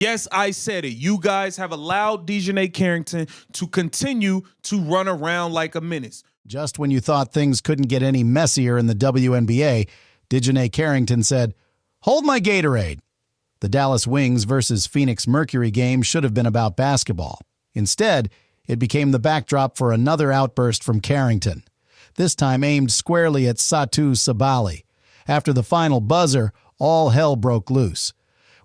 Yes, I said it. You guys have allowed DiJonai Carrington to continue to run around like a menace. Just when you thought things couldn't get any messier in the WNBA, DiJonai Carrington said, "Hold my Gatorade." The Dallas Wings versus Phoenix Mercury game should have been about basketball. Instead, it became the backdrop for another outburst from Carrington, this time aimed squarely at Satou Sabally. After the final buzzer, all hell broke loose.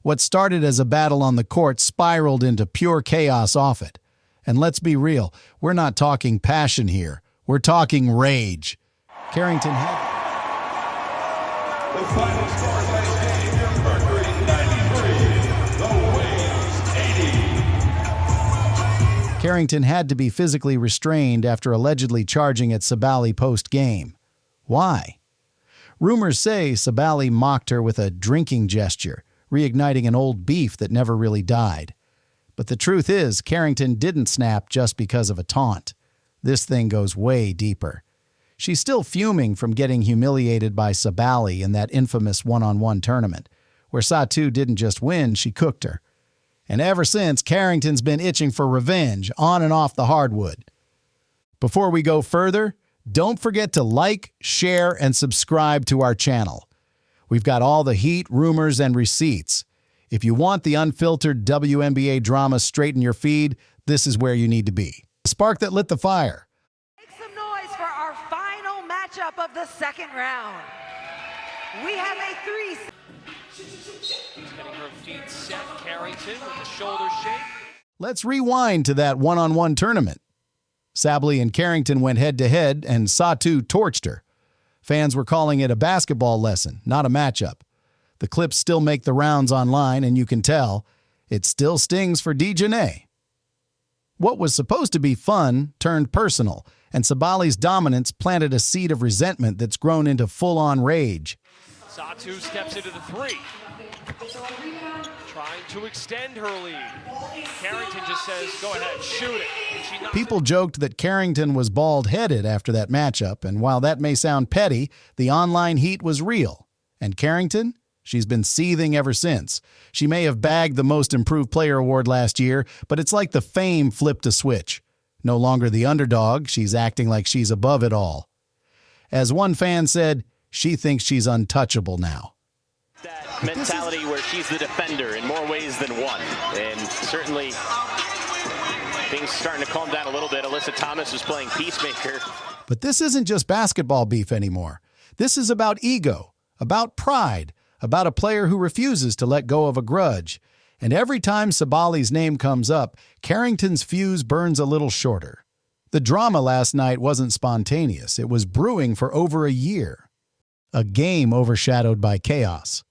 What started as a battle on the court spiraled into pure chaos off it. And let's be real, we're not talking passion here. We're talking rage. Carrington had... The final score of that game, Mercury 93, the Wings 80. Carrington had to be physically restrained after allegedly charging at Sabally post-game. Why? Rumors say Sabally mocked her with a drinking gesture, reigniting an old beef that never really died. But the truth is, Carrington didn't snap just because of a taunt. This thing goes way deeper. She's still fuming from getting humiliated by Sabally in that infamous one-on-one tournament, where Satou didn't just win, she cooked her. And ever since, Carrington's been itching for revenge on and off the hardwood. Before we go further, don't forget to like, share, and subscribe to our channel. We've got all the heat, rumors, and receipts. If you want the unfiltered WNBA drama straight in your feed, this is where you need to be. The spark that lit the fire. Make some noise for our final matchup of the second round. We have a three. Getting her feet set, Carrington with the shoulder shake. Let's rewind to that one-on-one tournament. Sabally and Carrington went head-to-head, and Satou torched her. Fans were calling it a basketball lesson, not a matchup. The clips still make the rounds online, and you can tell it still stings for DiJonai. What was supposed to be fun turned personal, and Sabally's dominance planted a seed of resentment that's grown into full-on rage. Satou steps into the three, trying to extend her lead. Carrington just says, "Go ahead, shoot it." People joked that Carrington was bald-headed after that matchup, and while that may sound petty, the online heat was real. And Carrington? She's been seething ever since. She may have bagged the Most Improved Player award last year, but it's like the fame flipped a switch. No longer the underdog, she's acting like she's above it all. As one fan said, she thinks she's untouchable now. That mentality where she's the defender in more ways than one. And certainly things starting to calm down a little bit. Alyssa Thomas is playing peacemaker. But this isn't just basketball beef anymore. This is about ego, about pride, about a player who refuses to let go of a grudge. And every time Sabally's name comes up, Carrington's fuse burns a little shorter. The drama last night wasn't spontaneous. It was brewing for over a year. A game overshadowed by chaos.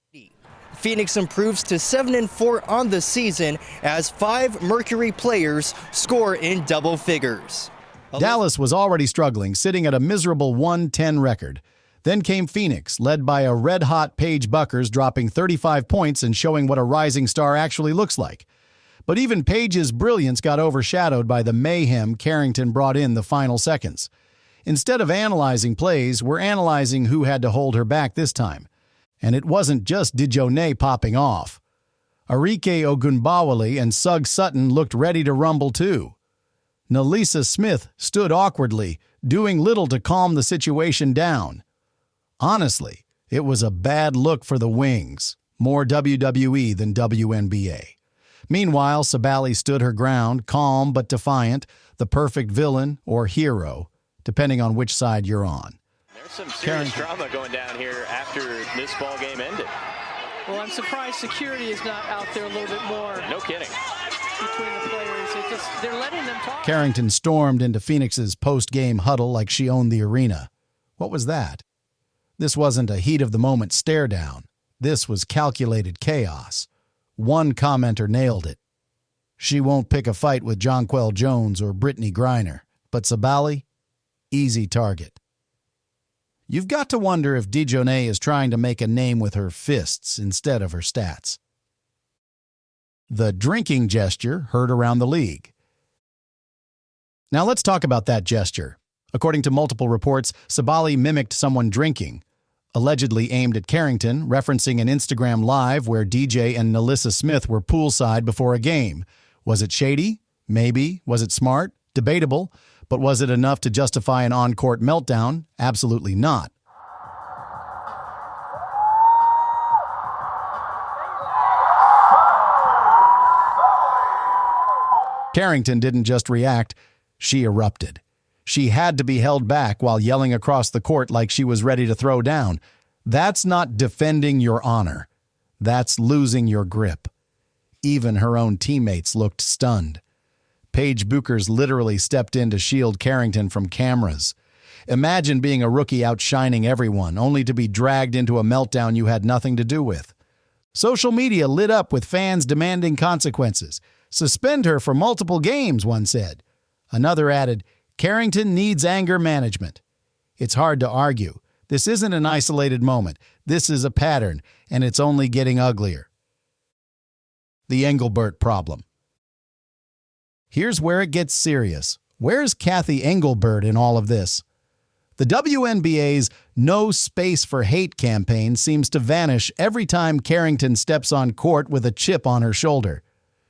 Phoenix improves to 7-4 on the season as 5 Mercury players score in double figures. Dallas was already struggling, sitting at a miserable 1-10 record. Then came Phoenix, led by a red-hot Paige Buckers, dropping 35 points and showing what a rising star actually looks like. But even Paige's brilliance got overshadowed by the mayhem Carrington brought in the final seconds. Instead of analyzing plays, we're analyzing who had to hold her back this time. And it wasn't just DiJonai popping off. Arike Ogunbowale and Sug Sutton looked ready to rumble too. Nalisa Smith stood awkwardly, doing little to calm the situation down. Honestly, it was a bad look for the Wings, more WWE than WNBA. Meanwhile, Sabally stood her ground, calm but defiant, the perfect villain or hero, depending on which side you're on. There's some serious drama going down here after this ball game ended. Well, I'm surprised security is not out there a little bit more. No kidding. Between the players, they're letting them talk. Carrington stormed into Phoenix's post-game huddle like she owned the arena. What was that? This wasn't a heat-of-the-moment stare-down. This was calculated chaos. One commenter nailed it. She won't pick a fight with Jonquel Jones or Brittany Griner, but Sabally, easy target. You've got to wonder if DiJonai is trying to make a name with her fists instead of her stats. The drinking gesture heard around the league. Now let's talk about that gesture. According to multiple reports, Sabally mimicked someone drinking. allegedly aimed at Carrington, referencing an Instagram Live where DJ and Nalissa Smith were poolside before a game. Was it shady? Maybe. Was it smart? Debatable. But was it enough to justify an on-court meltdown? Absolutely not. Carrington didn't just react, she erupted. She had to be held back while yelling across the court like she was ready to throw down. That's not defending your honor. That's losing your grip. Even her own teammates looked stunned. Paige Buchers literally stepped in to shield Carrington from cameras. Imagine being a rookie outshining everyone, only to be dragged into a meltdown you had nothing to do with. Social media lit up with fans demanding consequences. Suspend her for multiple games, one said. Another added, Carrington needs anger management. It's hard to argue. This isn't an isolated moment. This is a pattern, and it's only getting uglier. The Engelbert problem. Here's where it gets serious. Where's Cathy Engelbert in all of this? The WNBA's No Space for Hate campaign seems to vanish every time Carrington steps on court with a chip on her shoulder.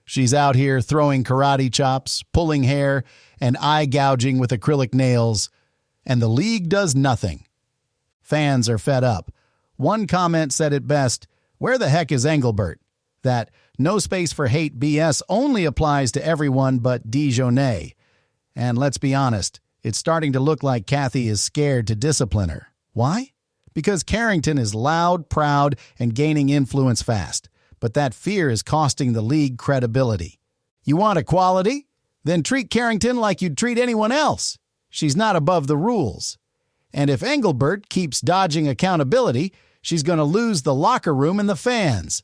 She's out here throwing karate chops, pulling hair, and eye gouging with acrylic nails, and the league does nothing. Fans are fed up. One comment said it best, "Where the heck is Engelbert?" That No Space for Hate BS only applies to everyone but DiJonai. And let's be honest, it's starting to look like Cathy is scared to discipline her. Why? Because Carrington is loud, proud, and gaining influence fast. But that fear is costing the league credibility. You want equality? Then treat Carrington like you'd treat anyone else. She's not above the rules. And if Engelbert keeps dodging accountability, she's going to lose the locker room and the fans.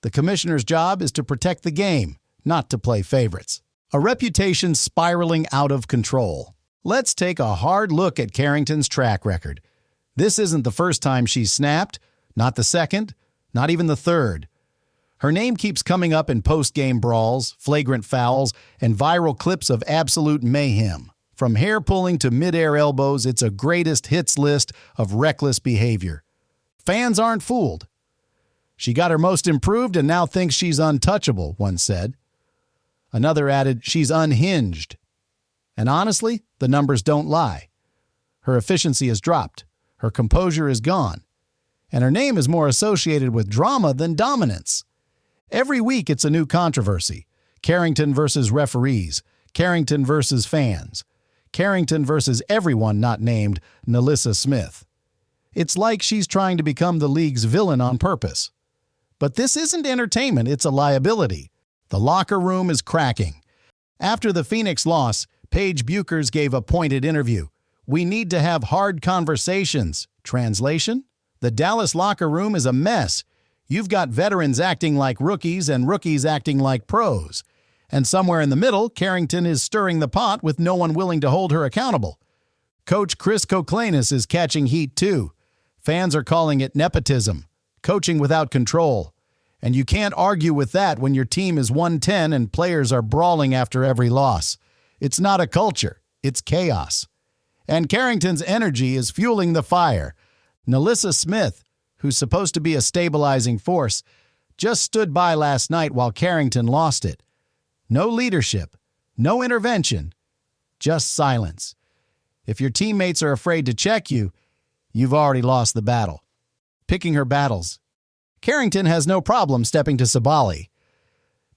The commissioner's job is to protect the game, not to play favorites. A reputation spiraling out of control. Let's take a hard look at Carrington's track record. This isn't the first time she's snapped, not the second, not even the third. Her name keeps coming up in post-game brawls, flagrant fouls, and viral clips of absolute mayhem. From hair-pulling to mid-air elbows, it's a greatest hits list of reckless behavior. Fans aren't fooled. She got her most improved and now thinks she's untouchable, one said. Another added, she's unhinged. And honestly, the numbers don't lie. Her efficiency has dropped. Her composure is gone. And her name is more associated with drama than dominance. Every week it's a new controversy. Carrington versus referees. Carrington versus fans. Carrington versus everyone not named Nalissa Smith. It's like she's trying to become the league's villain on purpose. But this isn't entertainment, it's a liability. The locker room is cracking. After the Phoenix loss, Paige Buchers gave a pointed interview. We need to have hard conversations. Translation? The Dallas locker room is a mess. You've got veterans acting like rookies and rookies acting like pros. And somewhere in the middle, Carrington is stirring the pot with no one willing to hold her accountable. Coach Chris Koklanis is catching heat too. Fans are calling it nepotism, coaching without control. And you can't argue with that when your team is 110 and players are brawling after every loss. It's not a culture, it's chaos. And Carrington's energy is fueling the fire. Nalissa Smith, who's supposed to be a stabilizing force, just stood by last night while Carrington lost it. No leadership, no intervention, just silence. If your teammates are afraid to check you, you've already lost the battle. Picking her battles. Carrington has no problem stepping to Sabally.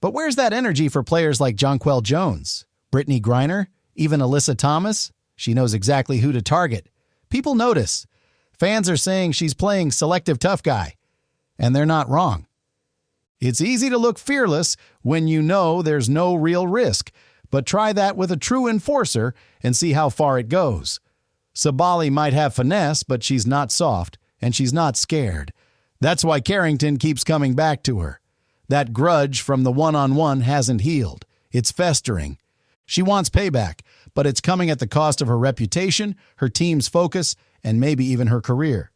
But where's that energy for players like Jonquel Jones, Brittany Griner, even Alyssa Thomas? She knows exactly who to target. People notice. Fans are saying she's playing selective tough guy. And they're not wrong. It's easy to look fearless when you know there's no real risk, but try that with a true enforcer and see how far it goes. Sabally might have finesse, but she's not soft, and she's not scared. That's why Carrington keeps coming back to her. That grudge from the one-on-one hasn't healed. It's festering. She wants payback, but it's coming at the cost of her reputation, her team's focus, and maybe even her career.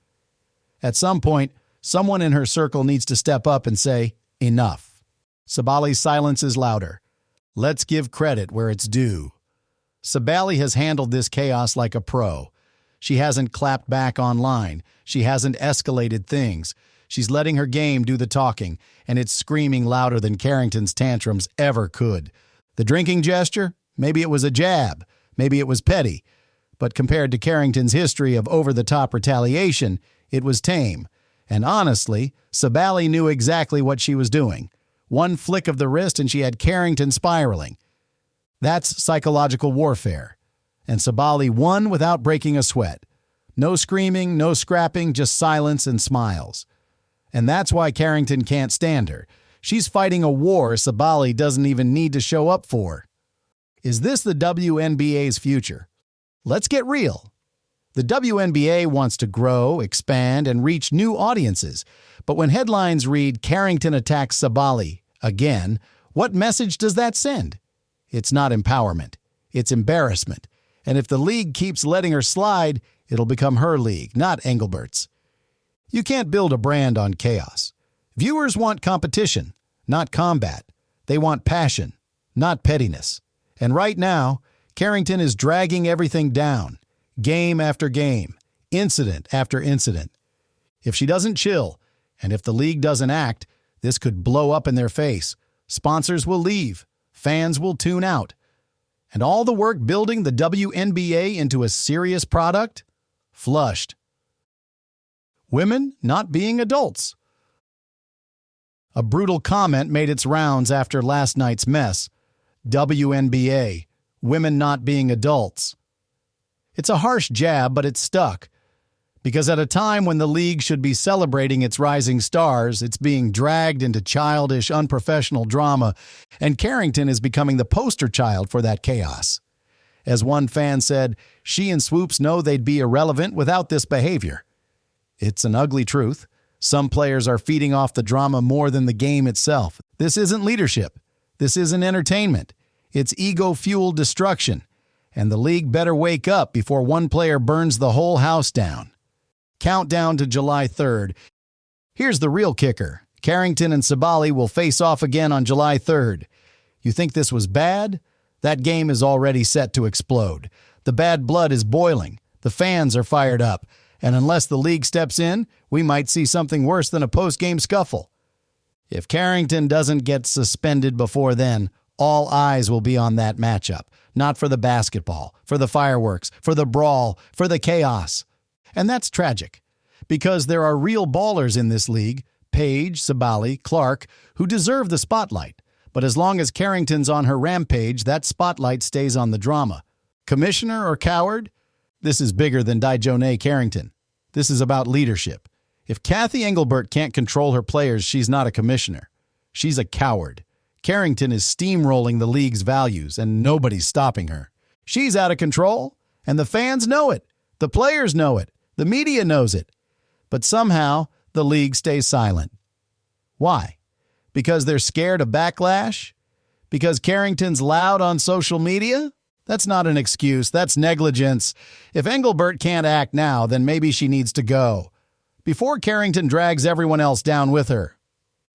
At some point, someone in her circle needs to step up and say, enough. Sabally's silence is louder. Let's give credit where it's due. Sabally has handled this chaos like a pro. She hasn't clapped back online. She hasn't escalated things. She's letting her game do the talking, and it's screaming louder than Carrington's tantrums ever could. The drinking gesture? Maybe it was a jab. Maybe it was petty. But compared to Carrington's history of over-the-top retaliation, it was tame. And honestly, Sabally knew exactly what she was doing. One flick of the wrist and she had Carrington spiraling. That's psychological warfare. And Sabally won without breaking a sweat. No screaming, no scrapping, just silence and smiles. And that's why Carrington can't stand her. She's fighting a war Sabally doesn't even need to show up for. Is this the WNBA's future? Let's get real. The WNBA wants to grow, expand, and reach new audiences. But when headlines read, "Carrington attacks Sabally again," what message does that send? It's not empowerment. It's embarrassment. And if the league keeps letting her slide, it'll become her league, not Engelbert's. You can't build a brand on chaos. Viewers want competition, not combat. They want passion, not pettiness. And right now, Carrington is dragging everything down, game after game, incident after incident. If she doesn't chill, and if the league doesn't act, this could blow up in their face. Sponsors will leave. Fans will tune out. And all the work building the WNBA into a serious product? Flushed. Women not being adults. A brutal comment made its rounds after last night's mess. WNBA, women not being adults. It's a harsh jab, but it stuck. Because at a time when the league should be celebrating its rising stars, it's being dragged into childish, unprofessional drama, and Carrington is becoming the poster child for that chaos. As one fan said, she and Swoops know they'd be irrelevant without this behavior. It's an ugly truth. Some players are feeding off the drama more than the game itself. This isn't leadership. This isn't entertainment. It's ego-fueled destruction. And the league better wake up before one player burns the whole house down. Countdown to July 3rd. Here's the real kicker. Carrington and Sabally will face off again on July 3rd. You think this was bad? That game is already set to explode. The bad blood is boiling. The fans are fired up. And unless the league steps in, we might see something worse than a post-game scuffle. If Carrington doesn't get suspended before then, all eyes will be on that matchup. Not for the basketball, for the fireworks, for the brawl, for the chaos. And that's tragic, because there are real ballers in this league, Page, Sabally, Clark, who deserve the spotlight. But as long as Carrington's on her rampage, that spotlight stays on the drama. Commissioner or coward? This is bigger than DiJonai Carrington. This is about leadership. If Cathy Engelbert can't control her players, she's not a commissioner. She's a coward. Carrington is steamrolling the league's values, and nobody's stopping her. She's out of control, and the fans know it. The players know it. The media knows it. But somehow, the league stays silent. Why? Because they're scared of backlash? Because Carrington's loud on social media? That's not an excuse. That's negligence. If Engelbert can't act now, then maybe she needs to go. Before Carrington drags everyone else down with her.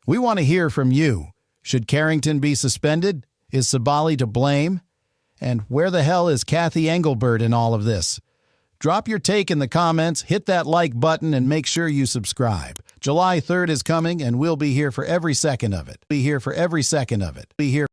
We want to hear from you. Should Carrington be suspended? Is Sabally to blame? And where the hell is Cathy Engelbert in all of this? Drop your take in the comments, hit that like button, and make sure you subscribe. July 3rd is coming, and we'll be here for every second of it. Be here for every second of it. Be here.